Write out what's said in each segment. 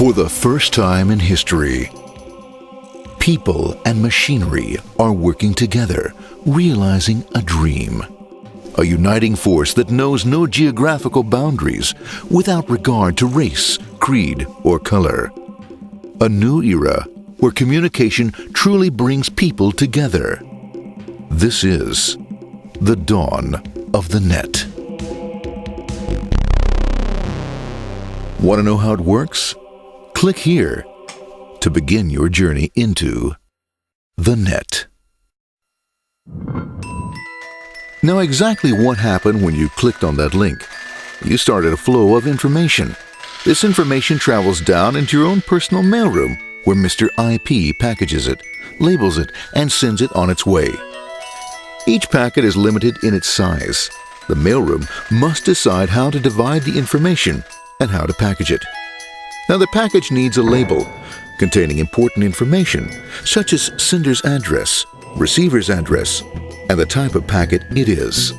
For the first time in history, people and machinery are working together, realizing a dream. A uniting force that knows no geographical boundaries without regard to race, creed, or color. A new era where communication truly brings people together. This is the dawn of the net. Want to know how it works? Click here to begin your journey into the net. Now, exactly what happened when you clicked on that link? You started a flow of information. This information travels down into your own personal mailroom, where Mr. IP packages it, labels it, and sends it on its way. Each packet is limited in its size. The mailroom must decide how to divide the information and how to package it. Now, the package needs a label containing important information, such as sender's address, receiver's address, and the type of packet it is.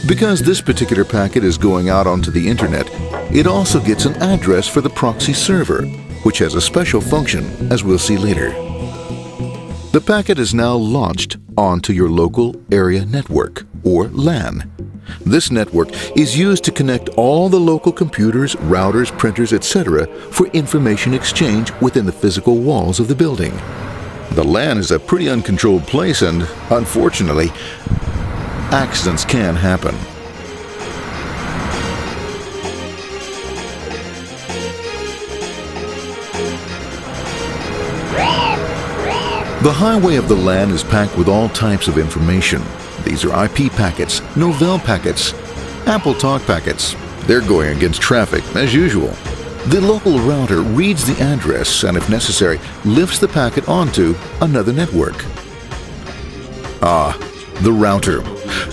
Because this particular packet is going out onto the internet, it also gets an address for the proxy server, which has a special function, as we'll see later. The packet is now launched onto your local area network, or LAN. This network is used to connect all the local computers, routers, printers, etc. for information exchange within the physical walls of the building. The LAN is a pretty uncontrolled place and, unfortunately, accidents can happen. The highway of the LAN is packed with all types of information. These are IP packets, Novell packets, Apple Talk packets. They're going against traffic, as usual. The local router reads the address and, if necessary, lifts the packet onto another network. The router,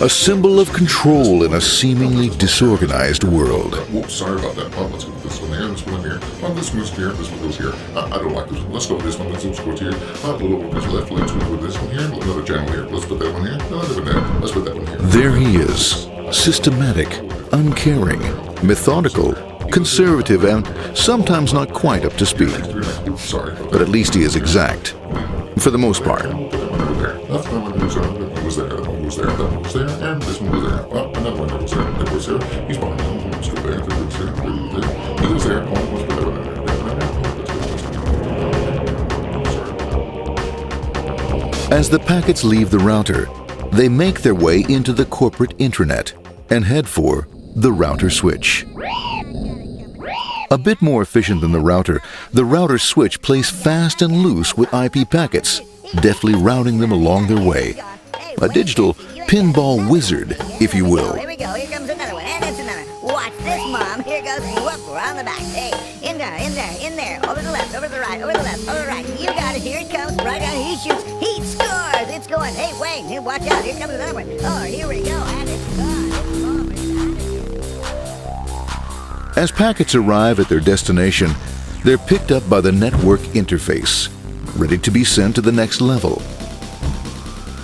a symbol of control in a seemingly disorganized world. Whoops, sorry about that. Let's go with this one here, this one here. This one goes here, this one goes here. I don't like this one. Let's go with this one. Let's go here. This left. Let's go with this one here. Another channel here. Let's put that one here. Another one there. Let's put that one here. There he is, systematic, uncaring, methodical, conservative, and sometimes not quite up to speed. Sorry. But at least he is exact, for the most part. That one was there, that one was there, and this one was there. Another one was there, that was there. He's behind him, he was there, he was there, one was there. As the packets leave the router, they make their way into the corporate intranet and head for the router switch. A bit more efficient than the router switch plays fast and loose with IP packets, deftly routing them along their way. A digital pinball wizard, if you will. Here we go, here comes another one, and it's another. Watch this, Mom. Here goes, whoop, around the back. Hey, in there, over the left, over the right, over the left, over the right. You got it, here it comes, right on, he shoots, he scores, it's going. Hey, Wayne, here, watch out, here comes another one. Oh, here we go, and it's gone, As packets arrive at their destination, they're picked up by the network interface, ready to be sent to the next level.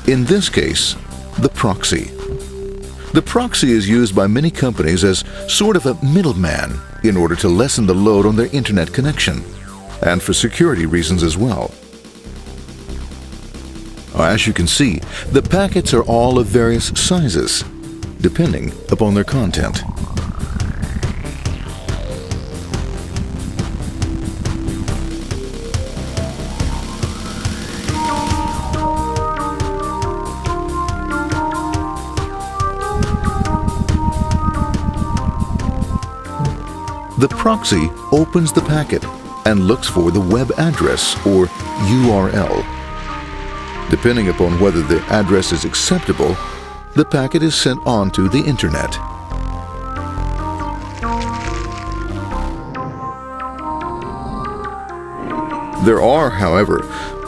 In this case, the proxy. The proxy is used by many companies as sort of a middleman in order to lessen the load on their internet connection, and for security reasons as well. As you can see, the packets are all of various sizes, depending upon their content. The proxy opens the packet and looks for the web address, or URL. Depending upon whether the address is acceptable, the packet is sent on to the internet. There are, however,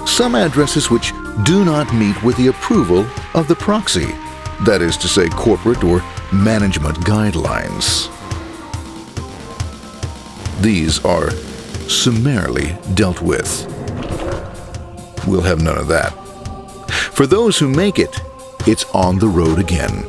some addresses which do not meet with the approval of the proxy, that is to say, corporate or management guidelines. these are summarily dealt with. We'll have none of that. For those who make it, it's on the road again.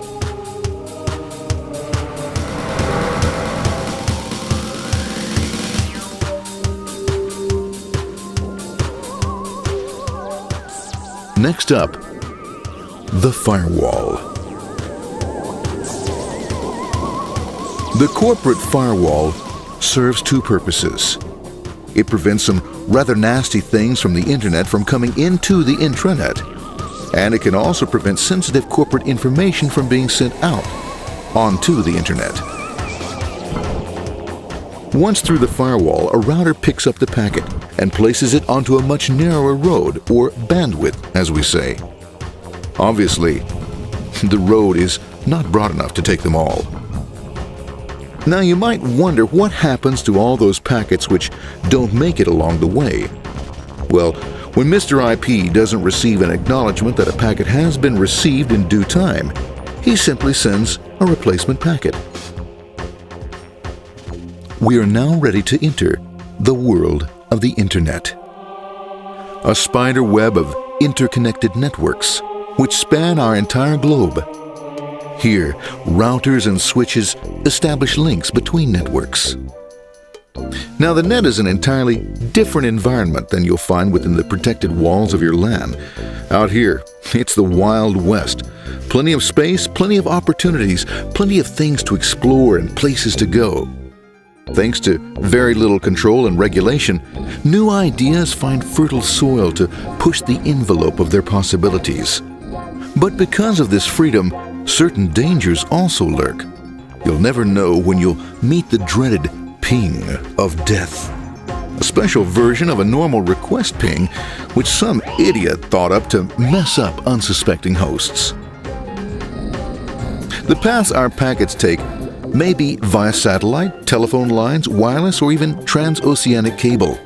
Next up, the firewall. The corporate firewall serves two purposes. It prevents some rather nasty things from the internet from coming into the intranet, and it can also prevent sensitive corporate information from being sent out onto the internet. Once through the firewall, a router picks up the packet and places it onto a much narrower road, or bandwidth, as we say. Obviously, the road is not broad enough to take them all. Now you might wonder what happens to all those packets which don't make it along the way. Well, when Mr. IP doesn't receive an acknowledgement that a packet has been received in due time, he simply sends a replacement packet. We are now ready to enter the world of the Internet. A spider web of interconnected networks which span our entire globe. Here, routers and switches establish links between networks. Now, the net is an entirely different environment than you'll find within the protected walls of your LAN. Out here, it's the Wild West. Plenty of space, plenty of opportunities, plenty of things to explore and places to go. Thanks to very little control and regulation, new ideas find fertile soil to push the envelope of their possibilities. But because of this freedom, certain dangers also lurk. You'll never know when you'll meet the dreaded ping of death. A special version of a normal request ping, which some idiot thought up to mess up unsuspecting hosts. The paths our packets take may be via satellite, telephone lines, wireless, or even transoceanic cable.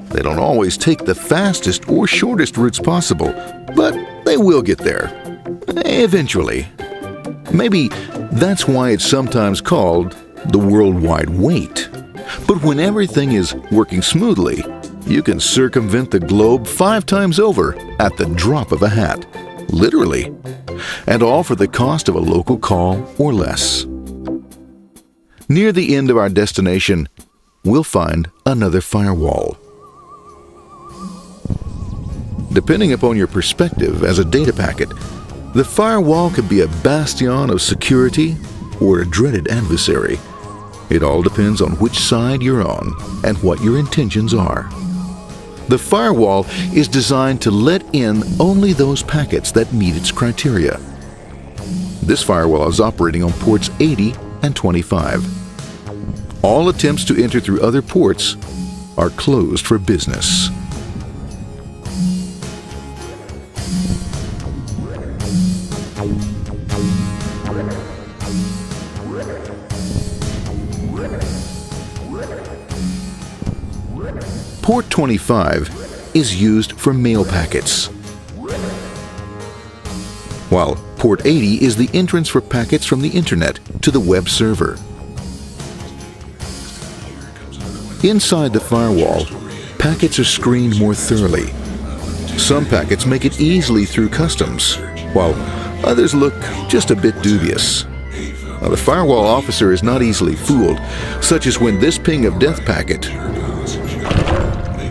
They don't always take the fastest or shortest routes possible, but they will get there. Eventually. Maybe that's why it's sometimes called the worldwide wait. But when everything is working smoothly, you can circumvent the globe 5 times over at the drop of a hat. Literally. And all for the cost of a local call or less. Near the end of our destination, we'll find another firewall. Depending upon your perspective as a data packet, the firewall could be a bastion of security or a dreaded adversary. It all depends on which side you're on and what your intentions are. The firewall is designed to let in only those packets that meet its criteria. This firewall is operating on ports 80 and 25. All attempts to enter through other ports are closed for business. Port 25 is used for mail packets, while Port 80 is the entrance for packets from the Internet to the web server. Inside the firewall, packets are screened more thoroughly. Some packets make it easily through customs, while others look just a bit dubious. Now, the firewall officer is not easily fooled, such as when this ping of death packet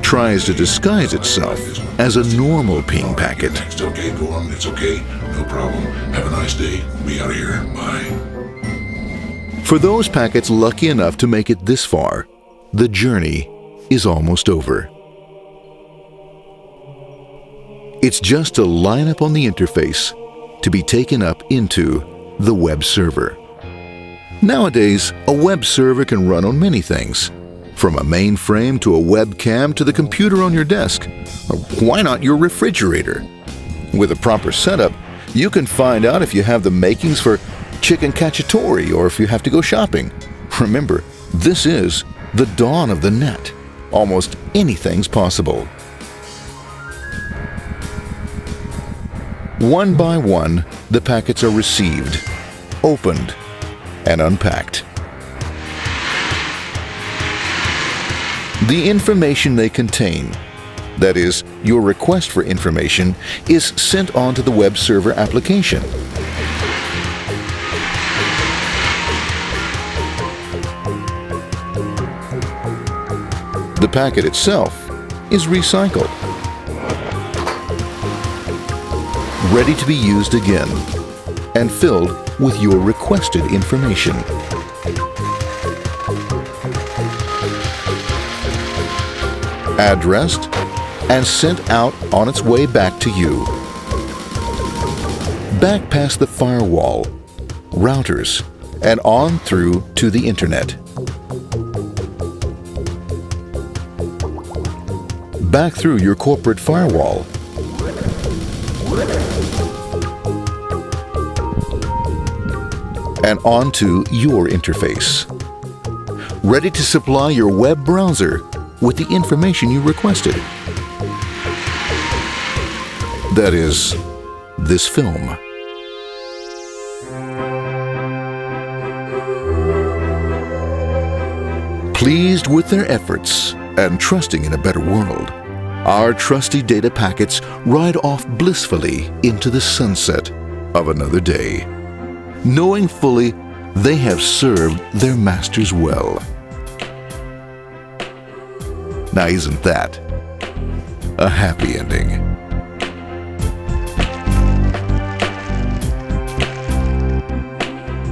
tries to disguise itself as a normal ping packet. It's okay, go on, it's okay, no problem. Have a nice day, be out of here, bye. For those packets lucky enough to make it this far, the journey is almost over. It's just a lineup on the interface to be taken up into the web server. Nowadays, a web server can run on many things, from a mainframe to a webcam to the computer on your desk, or why not your refrigerator? With a proper setup, you can find out if you have the makings for chicken cacciatore or if you have to go shopping. Remember, this is the dawn of the net. Almost anything's possible. One by one, the packets are received, opened, and unpacked. The information they contain, that is, your request for information, is sent on to the web server application. The packet itself is recycled, ready to be used again, and filled with your requested information. Addressed and sent out on its way back to you. Back past the firewall, routers, and on through to the internet. Back through your corporate firewall. And onto your interface. Ready to supply your web browser with the information you requested. That is, this film. Pleased with their efforts and trusting in a better world, our trusty data packets ride off blissfully into the sunset of another day, knowing fully they have served their masters well. Now, isn't that a happy ending?